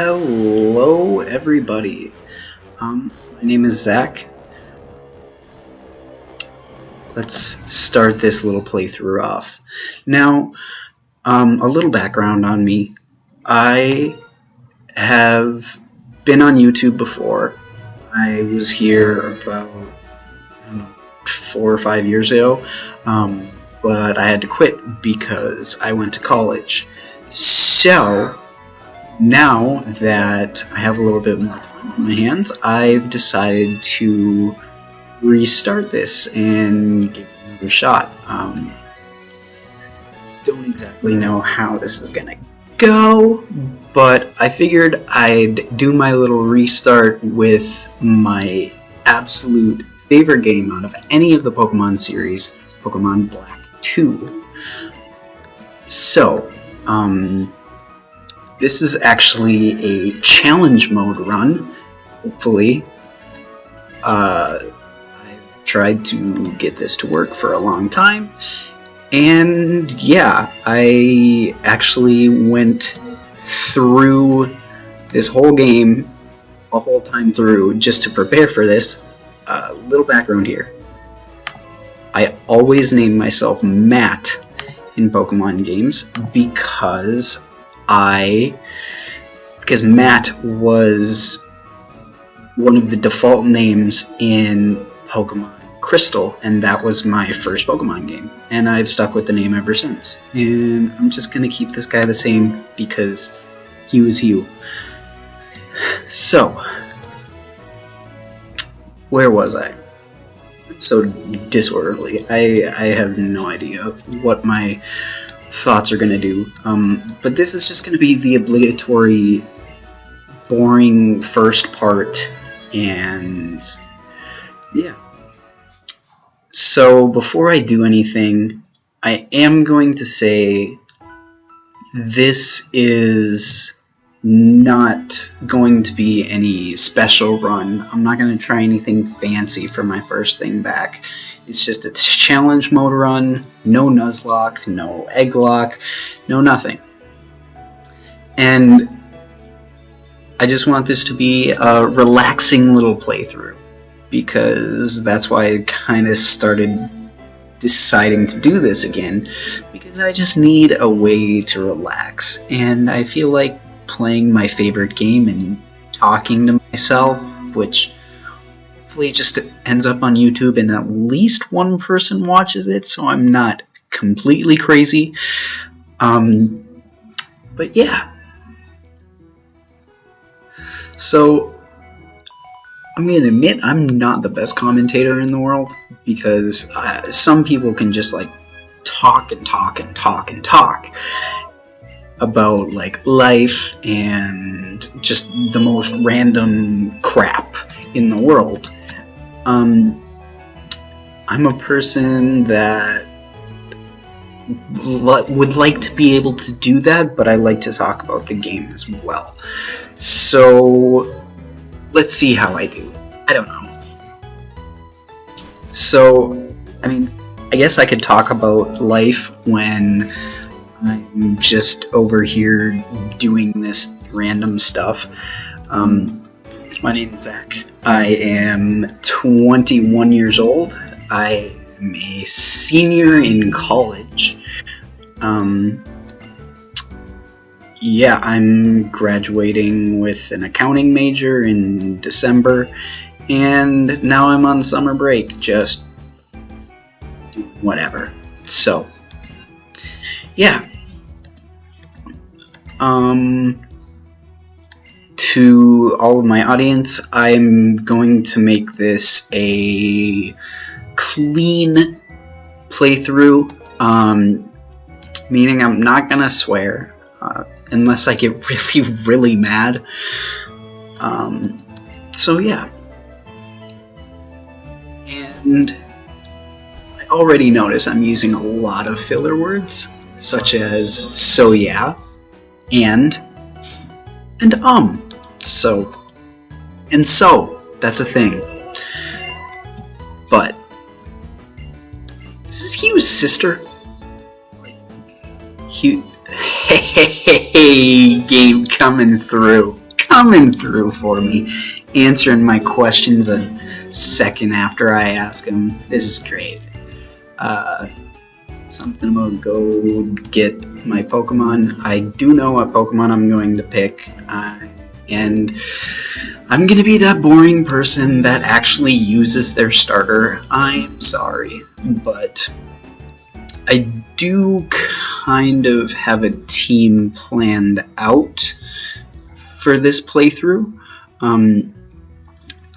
Hello, everybody. My name is Zach. Let's start this little playthrough off. Now, a little background on me. I have been on YouTube before. I was here about 4 or 5 years ago, but I had to quit because I went to college. So now that I have a little bit more time on my hands, I've decided to restart this and give it another shot. Don't exactly know how this is gonna go, but I figured I'd do my little restart with my absolute favorite game out of any of the Pokemon series, Pokemon Black 2. So, this is actually a challenge mode run, hopefully. I've tried to get this to work for a long time, and yeah, I actually went through this whole game, a whole time through, just to prepare for this. Little background here. I always name myself Matt in Pokemon games because Matt was one of the default names in Pokemon Crystal, and that was my first Pokemon game, and I've stuck with the name ever since. And I'm just gonna keep this guy the same because he was you. So, where was I? So disorderly. I have no idea what my thoughts are gonna do. But this is just gonna be the obligatory, boring first part, and yeah. So before I do anything, I am going to say this is not going to be any special run. I'm not going to try anything fancy for my first thing back. It's just a challenge mode run, no Nuzlocke, no Egglock, no nothing. And I just want this to be a relaxing little playthrough, because that's why I kind of started deciding to do this again, because I just need a way to relax, and I feel like playing my favorite game and talking to myself, which hopefully just ends up on YouTube and at least one person watches it, so I'm not completely crazy. But yeah. So, I'm going to admit I'm not the best commentator in the world, because some people can just like talk and talk and talk and talk about like life and just the most random crap in the world. I'm a person that would like to be able to do that, but I like to talk about the game as well. So let's see how I do. I don't know. So, I mean, I guess I could talk about life when I'm just over here doing this random stuff. My name is Zach. I am 21 years old. I am a senior in college. Yeah, I'm graduating with an accounting major in December, and now I'm on summer break, just doing whatever. So, yeah. To all of my audience, I'm going to make this a clean playthrough, meaning I'm not gonna swear, unless I get really, really mad. So yeah. And I already notice I'm using a lot of filler words, such as so yeah, and so, and so, that's a thing. But, is this Hugh's sister? Hugh, hey, game coming through. coming through for me, answering my questions a second after I ask him. This is great. Something about go get my Pokemon. I do know what Pokemon I'm going to pick, and I'm gonna be that boring person that actually uses their starter. I'm sorry, but I do kind of have a team planned out for this playthrough.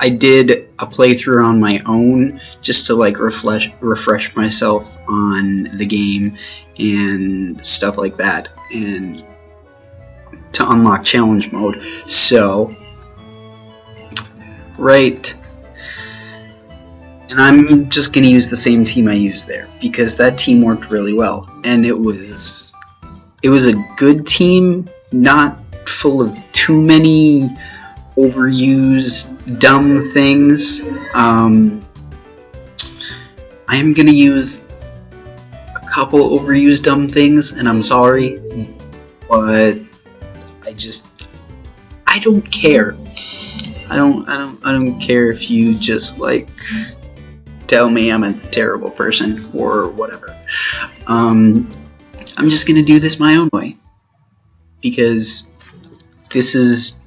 I did a playthrough on my own just to like refresh myself on the game and stuff like that, and to unlock challenge mode. So, right, and I'm just gonna use the same team I used there because that team worked really well, and it was a good team, not full of too many overused dumb things. I am gonna use a couple overused dumb things, and I'm sorry, but I don't care. I don't care if you just like tell me I'm a terrible person or whatever. I'm just gonna do this my own way because this is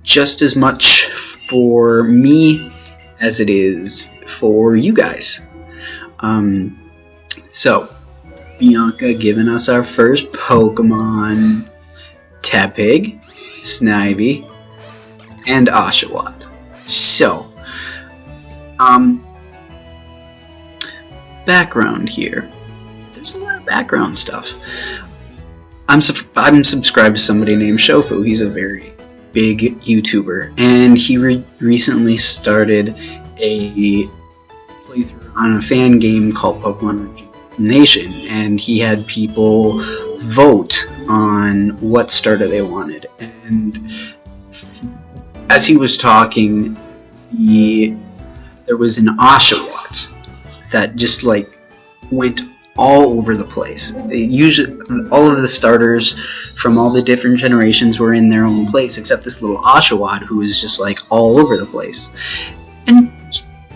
just as much for me as it is for you guys. So, Bianca giving us our first Pokemon, Tepig, Snivy, and Oshawott. So, background here. There's a lot of background stuff. I'm subscribed to somebody named Shofu. He's a very big YouTuber, and he recently started a playthrough on a fan game called Pokemon Nation, and he had people vote on what starter they wanted. And as he was talking, there was an Oshawott that just like went all over the place. All of the starters from all the different generations were in their own place, except this little Oshawott who was just like all over the place. And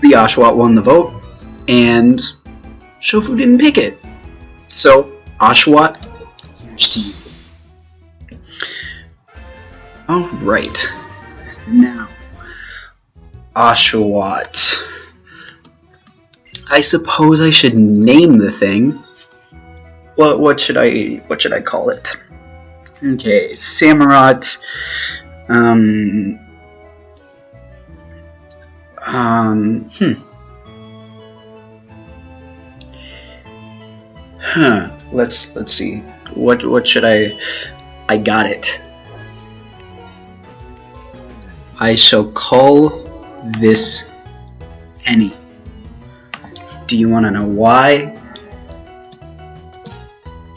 the Oshawott won the vote, and Shofu didn't pick it. So, Oshawott, here's to you. Alright. Now, Oshawott. I suppose I should name the thing. What should I call it? Okay, Samurott. Let's see. What should I got it. I shall call this Penny. Do you want to know why?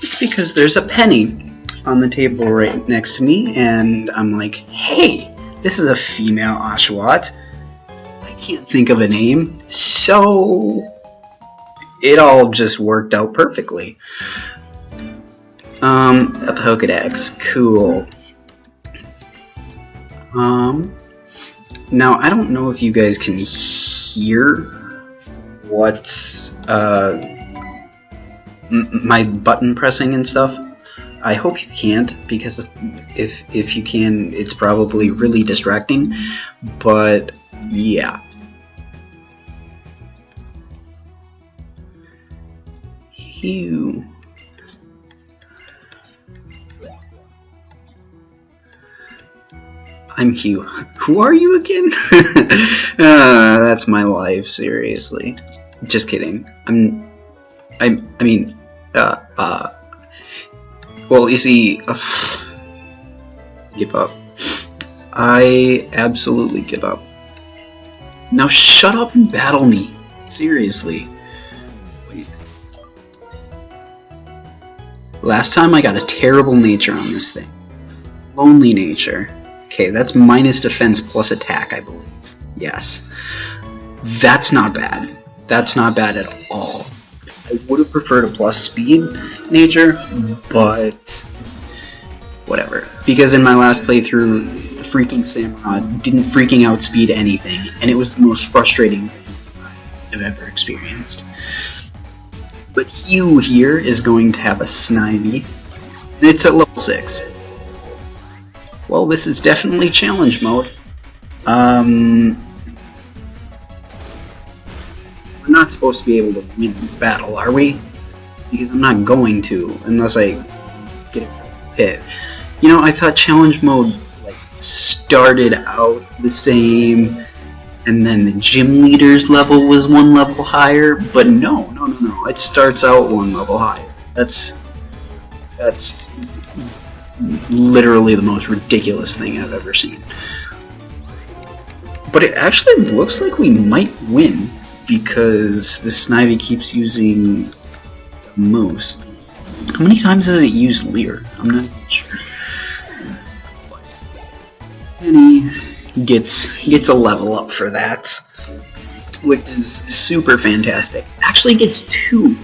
It's because there's a penny on the table right next to me, and I'm like, hey, this is a female Oshawott. I can't think of a name, so it all just worked out perfectly. A Pokedex, cool. Now I don't know if you guys can hear what's my button pressing and stuff. I hope you can't, because if you can, it's probably really distracting. But yeah. Hugh. I'm Hugh. Who are you again? That's my life, seriously. Just kidding. Well, you see, give up. I absolutely give up. Now shut up and battle me. Seriously. Wait. Last time I got a terrible nature on this thing. Lonely nature. Okay, that's minus defense plus attack, I believe. Yes. That's not bad. That's not bad at all. I would have preferred a plus speed nature, but whatever. Because in my last playthrough, the freaking Samurott didn't freaking outspeed anything, and it was the most frustrating thing I've ever experienced. But Hugh here is going to have a Snivy, and it's at level 6. Well, this is definitely challenge mode. We're not supposed to be able to win this battle, are we? Because I'm not going to, unless I get a hit. You know, I thought challenge mode like started out the same, and then the gym leader's level was one level higher, but no. It starts out one level higher. That's literally the most ridiculous thing I've ever seen. But it actually looks like we might win, because the Snivy keeps using Moose. How many times has it used Leer? I'm not even sure. And he gets a level up for that, which is super fantastic. Actually gets 2,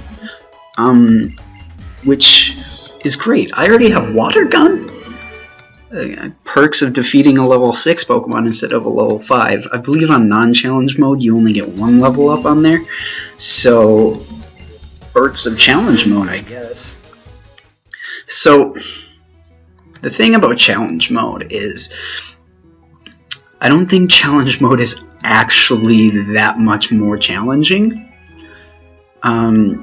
which is great. I already have Water Gun. Perks of defeating a level 6 Pokemon instead of a level 5. I believe on non-challenge mode you only get 1 level up on there. So, perks of challenge mode, I guess. So, the thing about challenge mode is, I don't think challenge mode is actually that much more challenging. I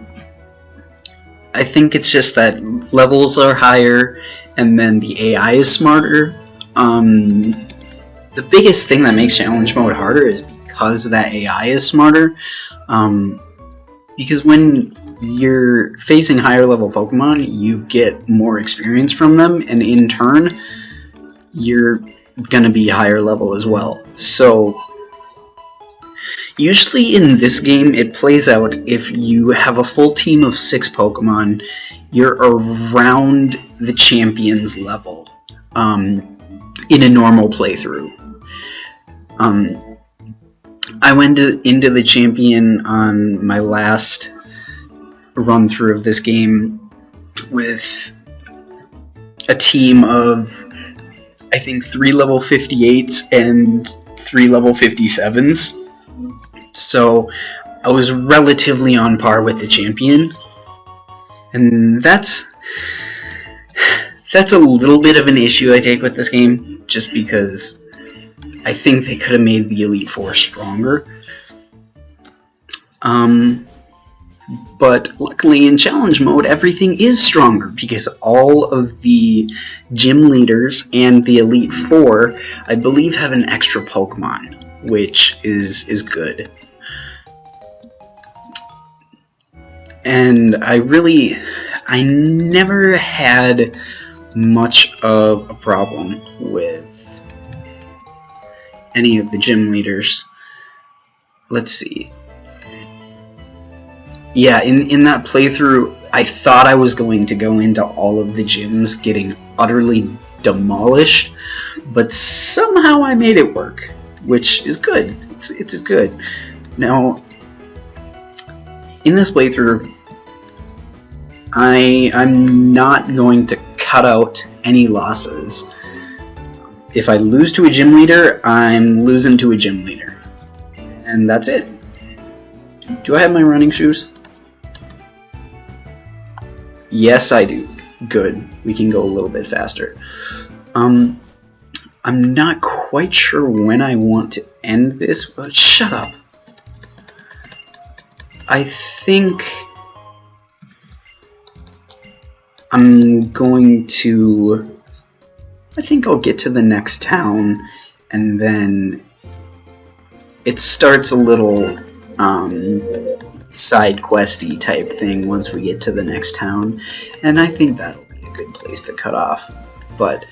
think it's just that levels are higher, and then the AI is smarter. The biggest thing that makes challenge mode harder is because that AI is smarter. Because when you're facing higher level Pokemon, you get more experience from them, and in turn, you're gonna be higher level as well. So, usually in this game, it plays out if you have a full team of 6 Pokemon, you're around the champion's level in a normal playthrough. I went into the champion on my last run through of this game with a team of, I think, 3 level 58s and 3 level 57s. So I was relatively on par with the champion, and that's a little bit of an issue I take with this game, just because I think they could have made the Elite Four stronger. But luckily in challenge mode, everything is stronger, because all of the gym leaders and the Elite Four, I believe, have an extra Pokemon, which is good. And I never had much of a problem with any of the gym leaders. Let's see. Yeah, in that playthrough, I thought I was going to go into all of the gyms getting utterly demolished, but somehow I made it work, which is good. It's good. Now, in this playthrough, I'm not going to cut out any losses. If I lose to a gym leader, I'm losing to a gym leader. And that's it. Do I have my running shoes? Yes, I do. Good. We can go a little bit faster. I'm not quite sure when I want to end this, but shut up. I think I'll get to the next town, and then it starts a little side questy type thing once we get to the next town, and I think that'll be a good place to cut off. But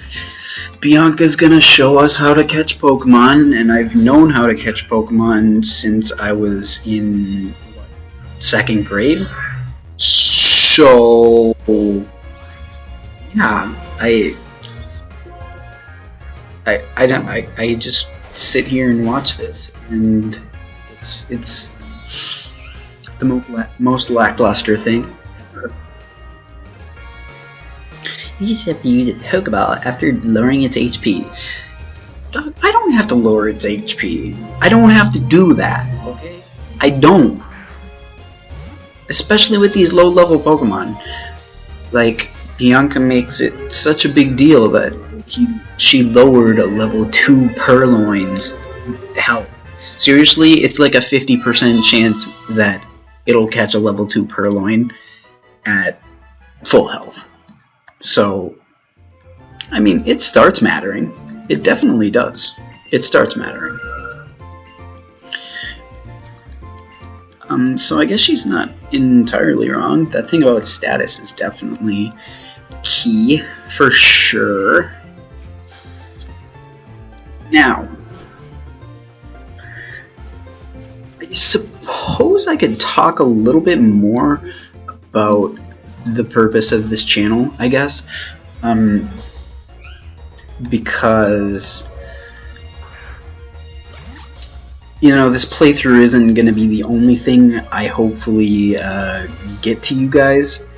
Bianca's gonna show us how to catch Pokemon, and I've known how to catch Pokemon since I was in 2nd grade. So yeah, I just sit here and watch this, and it's the most lackluster thing ever. You just have to use a Pokeball after lowering its HP. I don't have to lower its HP. I don't have to do that, okay? I don't. Especially with these low-level Pokemon. Like, Bianca makes it such a big deal that she lowered a level 2 Purloin's health. Seriously, it's like a 50% chance that it'll catch a level 2 Purloin at full health. So, I mean, it starts mattering. It definitely does. It starts mattering. So I guess she's not entirely wrong. That thing about status is definitely key, for sure. Now, I suppose I could talk a little bit more about the purpose of this channel, I guess. Because, you know, this playthrough isn't going to be the only thing I hopefully get to you guys.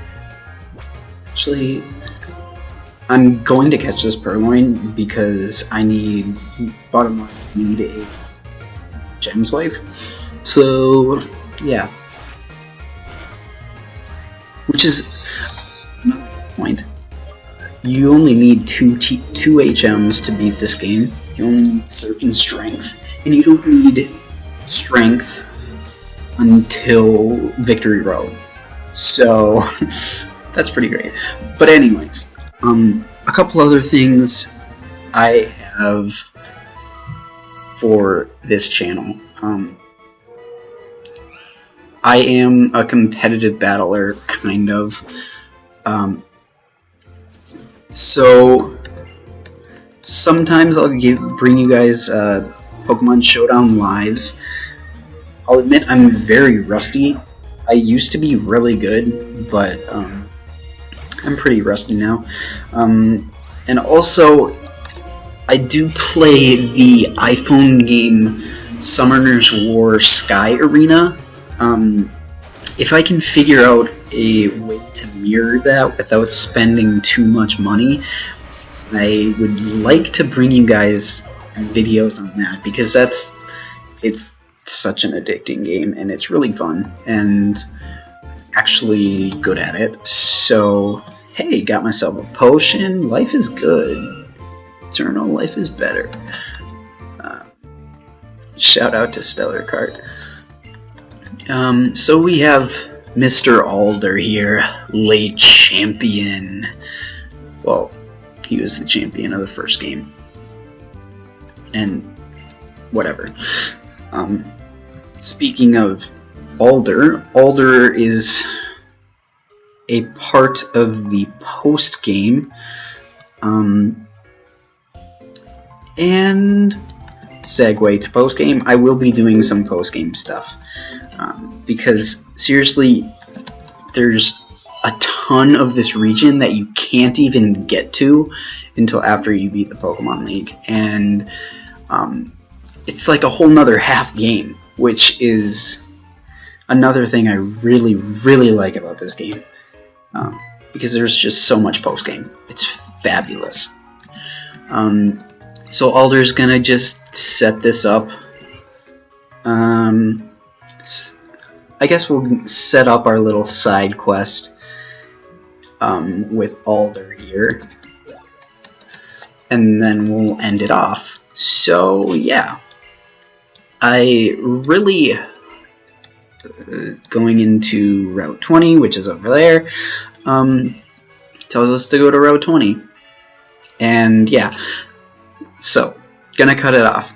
Actually, I'm going to catch this Purloin because I need, bottom line, I need a Gem's Life. So, yeah. Which is another point. You only need two HMs to beat this game. You only need Surf Strength. And you don't need Strength until Victory Road. So, that's pretty great. But anyways, a couple other things I have for this channel. I am a competitive battler, kind of. So sometimes I'll bring you guys Pokemon Showdown lives. I'll admit I'm very rusty. I used to be really good, but I'm pretty rusty now. And also, I do play the iPhone game Summoner's War Sky Arena. If I can figure out a way to mirror that without spending too much money, I would like to bring you guys videos on that, because it's such an addicting game and it's really fun and actually good at it. So hey, got myself a potion. Life is good. Eternal life is better. Shout out to Stellar Cart. So we have Mr. Alder here, late champion. Well, he was the champion of the first game. And whatever. Speaking of Alder, Alder is a part of the post game. And segue to post game. I will be doing some post game stuff. Because seriously, there's a ton of this region that you can't even get to until after you beat the Pokemon League, and it's like a whole nother half game, which is another thing I really, really like about this game, because there's just so much post game. It's fabulous. So Alder's gonna just set this up. I guess we'll set up our little side quest with Alder here, and then we'll end it off. So yeah, I really going into Route 20, which is over there, tells us to go to Route 20, and yeah, so gonna cut it off.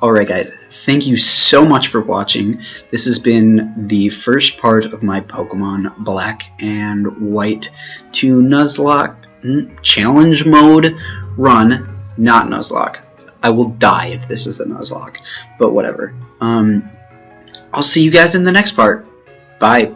Alright guys, thank you so much for watching. This has been the first part of my Pokemon Black and White to Nuzlocke challenge mode run, not Nuzlocke. I will die if this is the Nuzlocke, but whatever. I'll see you guys in the next part. Bye.